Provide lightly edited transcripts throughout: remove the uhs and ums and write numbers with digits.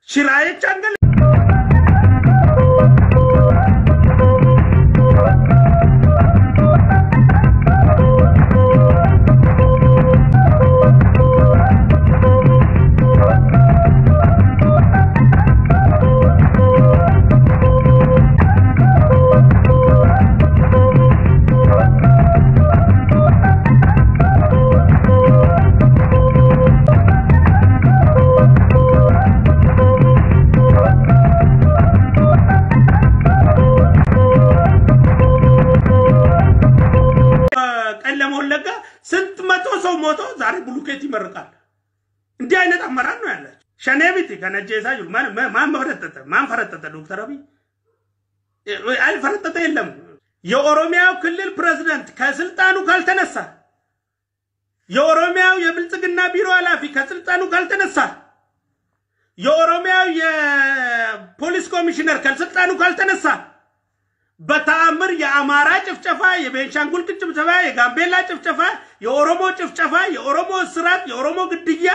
شراية جنگل እንዴ አይነት አመራር ነው ያላችሁ ሸኔቢቲ ከነጀሳ ይሉ ማን ፈረጠተ ዶክተር አብይ አልፈረጠተ የለም የኦሮሚያው ክልል ፕሬዝዳንት ከስልጣኑ ካልተነሳ የኦሮሚያው የብልጽግና ቢሮ ኃላፊ ከስልጣኑ ካልተነሳ የኦሮሚያው የፖሊስ ኮሚሽነር ከስልጣኑ ካልተነሳ በታምር የአማራ ጭፍጨፋ የቤንሻንጉል ጭፍጨፋ የጋምቤላ ጭፍጨፋ የኦሮሞ ጭፍጨፋ የኦሮሞ እስራት የኦሮሞ ግድያ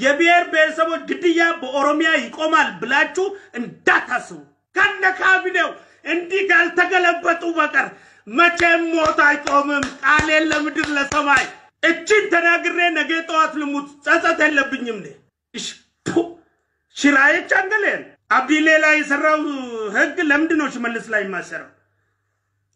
የብሔር ብሔረሰቦች ግድያ በኦሮሚያ ይቆማል ብላችሁ እንዳታስቡ ከነካቢኔው እንዲህ ካልተገለበጡ በቀር መቼም ሞት አይቆምም ቃል ለምድር ለሰማይ እቺን ተናግሬ ነገ ጠዋት ልሙት ጸጸት የለብኝም ነኝ እሺ ሽራዬ ቻንገለን አብዲሌ ላይ ሰራው ህግ ለምንድነው ሽመልስ ላይ ማሰረው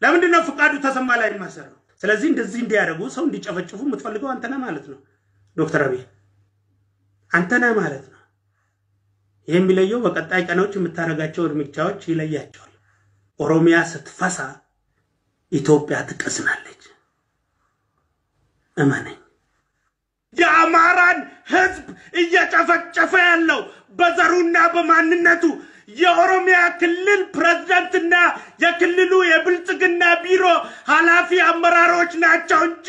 ለምንድነው ፍቃዱ ተሰማ ላይ ማሰረው ስለዚህ እንደዚህ እንዲያደርጉ ሰው እንዲጨፈጭፉ የምትፈልገው አንተና ማለት ነው ዶክተር አብይ አንተና ማለት ነው የሚለየው በቀጣይ ቀኖች የምታረጋቸው እርምጃዎች ይለያቸዋል ኦሮሚያ ስትፈሳ ኢትዮጵያ ትቀስናለች እመነኝ የአማራን ህዝብ እየጨፈጨፈ ያለው በዘሩና በማንነቱ የኦሮሚያ ክልል ፕሬዝዳንትና የክልሉ የብልጽግና ቢሮ ኃላፊ አመራሮች ናቸው እንጂ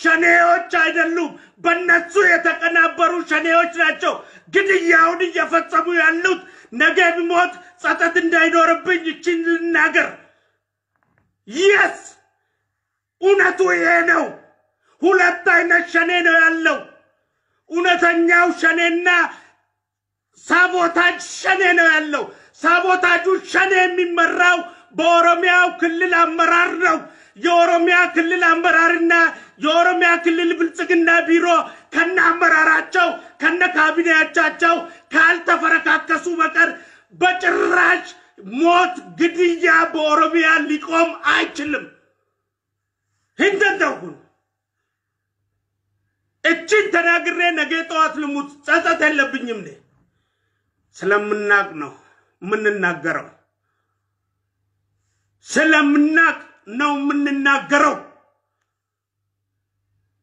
ሸኔዎች አይደሉም በእነሱ የተቀናበሩ ሸኔዎች ናቸው ግድያውን እየፈጸሙ ያሉት ነገ ቢሞት ጸጸት እንዳይኖርብኝ እቺን ልናገር yes እውነቱ ይሄ ነው ሁለት አይነት ሸኔ ነው ያለው እውነተኛው ሸኔና ሳቦታጅ ሸኔ ነው ያለው ሳቦታጁ ሸኔ የሚመራው በኦሮሚያው ክልል አመራር ነው የኦሮሚያ ክልል አመራርና የኦሮሚያ ክልል ብልጽግና ቢሮ ከነ አመራራቸው ከነ ካቢኔያቸው ካልተፈረካከሱ በቀር በጭራሽ ሞት ግድያ በኦሮሚያ ሊቆም አይችልም እንደው እቺን ተናግሬ ነገ ጠዋት ልሙት ጸጸት የለብኝም ነኝ ስለምናቅ ነው ምንናገረው ስለምናቅ ነው ምንናገረው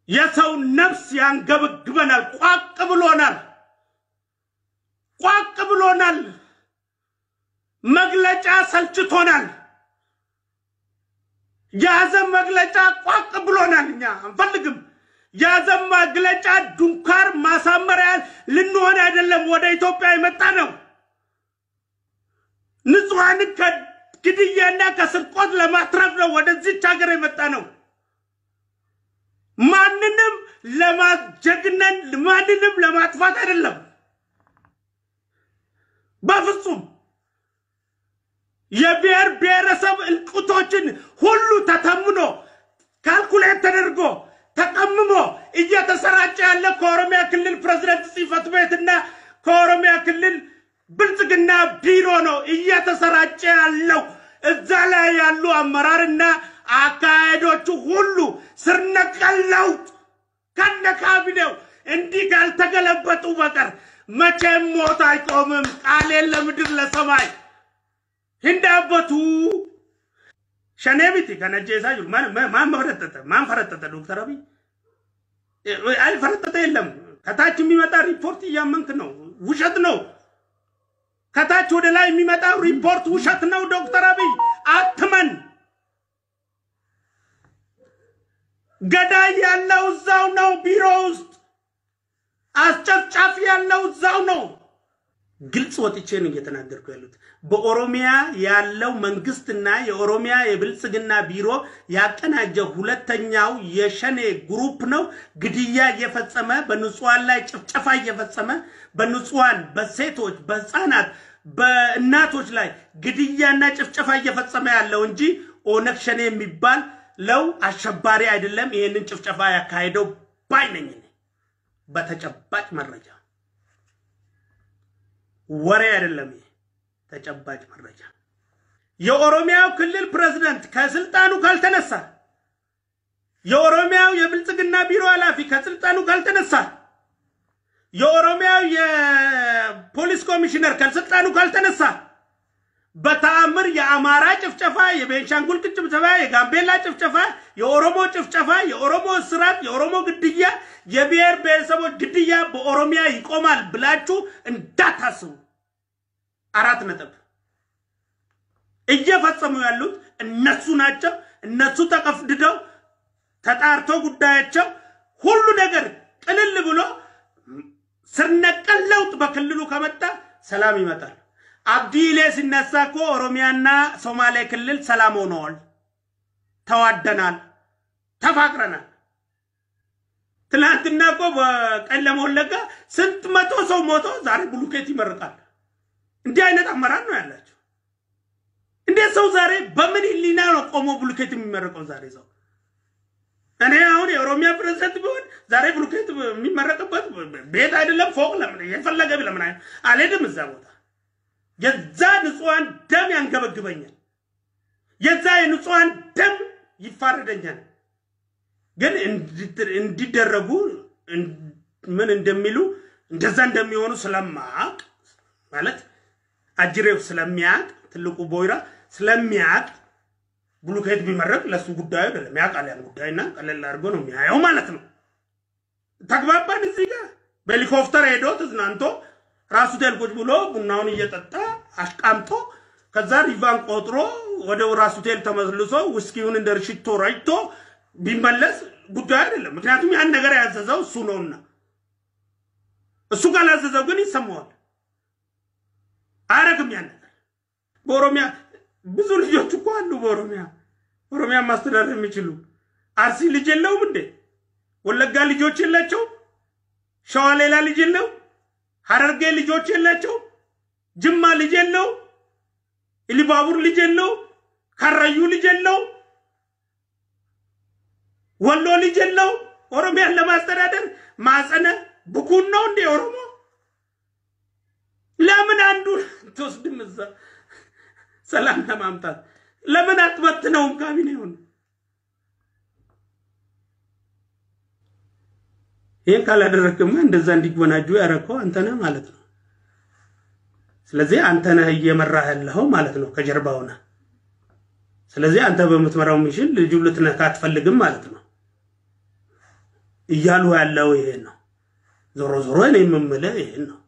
የሰው ነፍስ ያንገበግበናል ቋቅ ብሎናል መግለጫ ሰልችቶናል ያዘም መግለጫ ቋቅ ብሎናል እኛ አንፈልግም ያዘም መግለጫ ዱንካር ማሳመሪያል ልንሆን አይደለም ወደ ኢትዮጵያ የመጣ ነው ንጹሃን ከግድያና ከስርቆት ለማትረፍ ነው ወደዚህ ሀገር የመጣ ነው ማንንም ለማጀግነን ማንንም ለማጥፋት አይደለም በፍጹም የብሔር ብሔረሰብ እልቁቶችን ሁሉ ተተምኖ ካልኩሌት ተደርጎ ተቀምሞ እየተሰራጨ ያለ ከኦሮሚያ ክልል ፕሬዝዳንት ጽህፈት ቤትና ከኦሮሚያ ክልል ብልጽግና ቢሮ ነው እየተሰራጨ ያለው እዛ ላይ ያሉ አመራርና አካሄዶቹ ሁሉ ስርነቀለው ከነካቢኔው እንዲህ ካልተገለበጡ በቀር መቼም ሞት አይቆምም ቃል ለምድር ለሰማይ እንዳበቱ ሸኔቢቲ ከነጀሳ ይሉ ማን ፈረጠተ ዶክተር አብይ አልፈረጠተ የለም ከታች የሚመጣ ሪፖርት ያመንክ ነው ውሸት ነው ከታች ወደ ላይ የሚመጣ ሪፖርት ውሸት ነው ዶክተር አብይ አትመን ገዳይ ያለው እዛው ነው ቢሮ ውስጥ አስጨፍጫፊ ያለው እዛው ነው ግልጽ ወጥቼ ነው እየተናገርኩ ያሉት በኦሮሚያ ያለው መንግስትና የኦሮሚያ የብልጽግና ቢሮ ያቀናጀው ሁለተኛው የሸኔ ግሩፕ ነው ግድያ እየፈጸመ በንጹሃን ላይ ጭፍጨፋ እየፈጸመ በንጹሃን በሴቶች በህፃናት በእናቶች ላይ ግድያና ጭፍጨፋ እየፈጸመ ያለው እንጂ ኦነግ ሸኔ የሚባል ለው አሸባሪ አይደለም ይሄንን ጭፍጨፋ ያካሄደው ባይነኝ በተጨባጭ መረጃ ወሬ አይደለም ተጨባጭ መረጃ የኦሮሚያው ክልል ፕሬዝዳንት ከስልጣኑ ካልተነሳ የኦሮሚያው የብልጽግና ቢሮ ኃላፊ ከስልጣኑ ካልተነሳ የኦሮሚያው የፖሊስ ኮሚሽነር ከስልጣኑ ካልተነሳ በተአምር የአማራ ጭፍጨፋ የቤንሻንጉል ጭፍጨፋ የጋምቤላ ጭፍጨፋ የኦሮሞ ጭፍጨፋ የኦሮሞ እስራት የኦሮሞ ግድያ የብሔር ብሔረሰቦች ግድያ በኦሮሚያ ይቆማል ብላችሁ እንዳታስቡ አራት ነጥብ እየፈጸሙ ያሉት እነሱ ናቸው እነሱ ተቀፍድደው ተጣርቶ ጉዳያቸው ሁሉ ነገር ቅልል ብሎ ስርነቀል ለውጥ በክልሉ ከመጣ ሰላም ይመጣል አብዲሌ ሲነሳኮ ኦሮሚያና ሶማሌ ክልል ሰላም ሆነዋል ተዋደናል ተፋቅረናል ትላንትናኮ በቀለም ወለጋ ስንት መቶ ሰው ሞቶ ዛሬ ብሉኬት ይመርቃል እንዲህ አይነት አመራር ነው ያላችሁ እንዴ ሰው ዛሬ በምን ሊና ነው ቆሞ ብሉኬት የሚመርቀው ዛሬ ሰው እኔ አሁን የኦሮሚያ ፕሬዝዳንት ቢሆን ዛሬ ብሉኬት የሚመረቅበት ቤት አይደለም ፎቅ ለምን የፈለገ ለምን አልሄድም እዛ ቦታ የዛ ንጹሃን ደም ያንገበግበኛል የዛ የንጹሃን ደም ይፋረደኛል ግን እንዲደረጉ ምን እንደሚሉ እንደዛ እንደሚሆኑ ስለማቅ ማለት አጅሬው ስለሚያቅ ትልቁ ቦይራ ስለሚያቅ ብሉኬት ቢመረቅ ለሱ ጉዳይ አይደለም ያቃል ያን ጉዳይና ቀለል አድርጎ ነው የሚያየው ማለት ነው ተግባባን እዚህ ጋር በሄሊኮፕተር ሄዶ ተዝናንቶ ራሱ ተልቆጭ ብሎ ቡናውን እየጠጣ አሽቃምጦ ከዛ ሪቫን ቆጥሮ ወደ ራሱ ሆቴል ተመልሶ ውስኪውን እንደርሽቶ ራይቶ ቢመለስ ጉዳይ አይደለም ምክንያቱም ያን ነገር ያዘዘው እሱ ነውና እሱ ካላዘዘው ግን ይሰማዋል አረግም ያን ነገር በኦሮሚያ ብዙ ልጆች እኮ አሉ በኦሮሚያ ማስተዳደር የሚችሉ አርሲ ልጅ የለውም እንዴ ወለጋ ልጆች የላቸው ሸዋ ሌላ ልጅ የለው ሐረርጌ ልጆች የላቸው ጅማ ልጅ የለው ኢሊባቡር ልጅ የለው ካራዩ ልጅ የለው ወሎ ልጅ የለው ኦሮሚያን ለማስተዳደር ማጸነ ብኩን ነው እንዴ ኦሮሞ ለምን አንዱ ተወስድም እዛ ሰላም ለማምጣት ለምን አትበትነው ካቢኔውን ይሄን ካላደረክማ እንደዛ እንዲጎናጁ ያረከው አንተ ነህ ማለት ነው ስለዚህ አንተ ነህ እየመራህ ያለው ማለት ነው ከጀርባውና ስለዚህ አንተ በመትመራው ሚሽን ልጁ ልትነካ አትፈልግም ማለት ነው እያሉ ያለው ይሄ ነው ዞሮ ዞሮ እኔ የምምልህ ይሄ ነው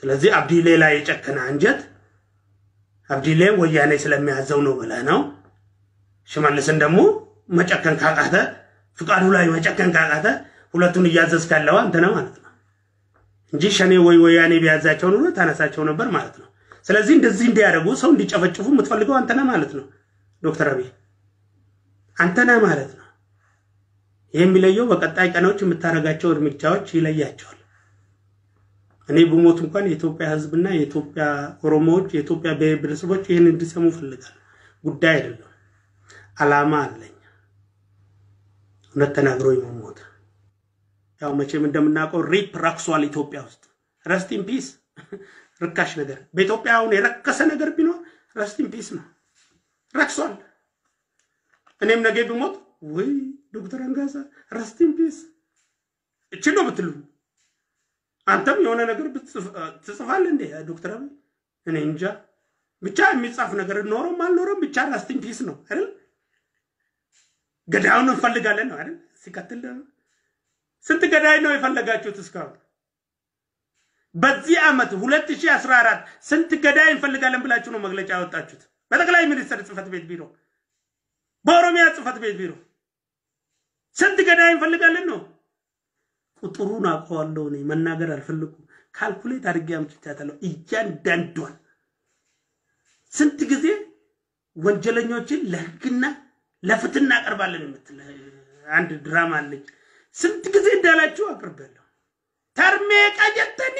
ስለዚህ አብዲሌ ላይ የጨከነ አንጀት አብዲሌ ወያኔ ስለሚያዘው ነው ብለህ ነው ሽመልስን ደግሞ መጨከን ካቃተ ፍቃዱ ላይ መጨከን ካቃተ ሁለቱን እያዘዝካለው አንተ ነህ ማለት ነው እንጂ ሸኔ ወያኔ ቢያዛቸው ነው ታነሳቸው ነበር ማለት ነው ስለዚህ እንደዚህ እንዲያደርጉ ሰው እንዲጨፈጭፉ የምትፈልገው አንተ ነህ ማለት ነው ዶክተር አብይ አንተ ነህ ማለት ነው የሚለየው በቀጣይ ቀኖች የምታረጋቸው እርምጃዎች ይለያቸዋል እኔ በሞት እንኳን የኢትዮጵያ ህዝብና የኢትዮጵያ ኦሮሞዎች የኢትዮጵያ ብሔረሰቦች ይሄን እንዲሰሙ ፈልጋለሁ ጉዳይ አይደለም አላማ አለኝ ወነተናግሮ ይሞት ያው መቼም እንደምናውቀው ሪፕ ራክሷል ኢትዮጵያ ውስጥ ረስት ኢን ፒስ ርካሽ ነገር በኢትዮጵያ አሁን የረከሰ ነገር ቢኖር ረስት ኢን ፒስ ነው ረክሷል እኔም ነገ ቢሞት ወይ ዶክተር አንጋሳ ረስት ኢን ፒስ እቺ ነው ብትሉ አንተም የሆነ ነገር ትጽፋል እንዴ ዶክተር አብይ እኔ እንጃ ብቻ የሚጻፍ ነገር ኖሮም አልኖሮም ብቻ ረስት ኢን ፒስ ነው አይደል ገዳውን እንፈልጋለን ነው አይደል ሲከተል ስንት ገዳይ ነው የፈለጋችሁት እስካሁን በዚህ አመት 2014 ስንት ገዳይ እንፈልጋለን ብላችሁ ነው መግለጫ ያወጣችሁት በጠቅላይ ሚኒስትር ጽፈት ቤት ቢሮ በኦሮሚያ ጽፈት ቤት ቢሮ ስንት ገዳይ እንፈልጋለን ነው ቁጥሩን አቋዋለሁ ነው መናገር አልፈልኩም ካልኩሌት አድርጌ አምጥቻታለሁ እያንዳንዷን ስንት ጊዜ ወንጀለኞችን ለህግና ለፍትህ እናቀርባለን የምትል አንድ ድራማ አለች ስንት ጊዜ እንዳላችሁ አቅርበለሁ ተርሜ ቀጀተኒ